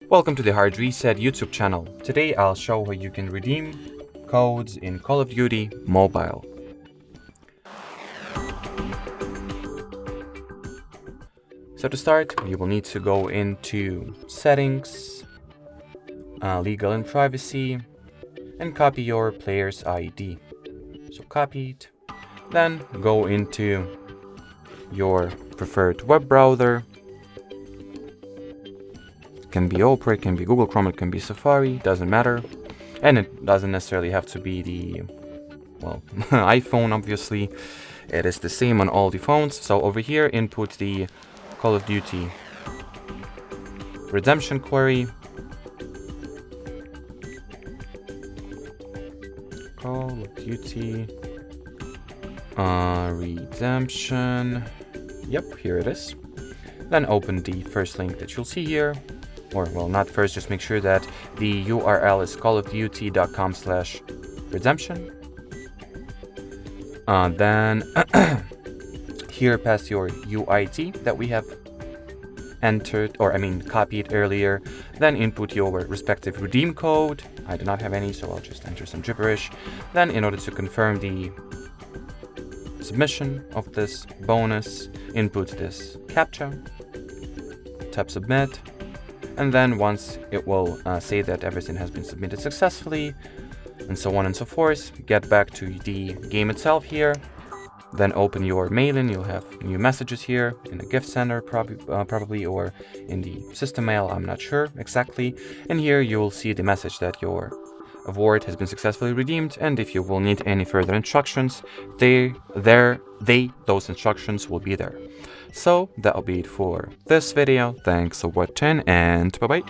Welcome to the Hard Reset YouTube channel. Today I'll show how you can redeem codes in Call of Duty Mobile. So to start, you will need to go into Settings, Legal and Privacy, and copy your player's ID. So copy it, then go into your preferred web browser. It can be Opera, it can be Google Chrome, it can be Safari, doesn't matter. And it doesn't necessarily have to be the, iPhone, obviously. It is the same on all the phones. So over here, input the Call of Duty redemption query. Call of Duty redemption. Yep, here it is. Then open the first link that you'll see here. Or, well, not first, just make sure that the URL is callofduty.com/redemption. Then here pass your UID that we have entered, copied earlier. Then input your respective redeem code. I do not have any, so I'll just enter some gibberish. Then in order to confirm the submission of this bonus, input this CAPTCHA, tap submit. And then once it will say that everything has been submitted successfully, and so on and so forth, get back to the game itself here. Then open your mail-in. You'll have new messages here in the gift center, probably, or in the system mail. I'm not sure exactly. And here you will see the message that your award has been successfully redeemed. And if you will need any further instructions, those instructions will be there. So that'll be it for this video. Thanks for watching, and bye bye.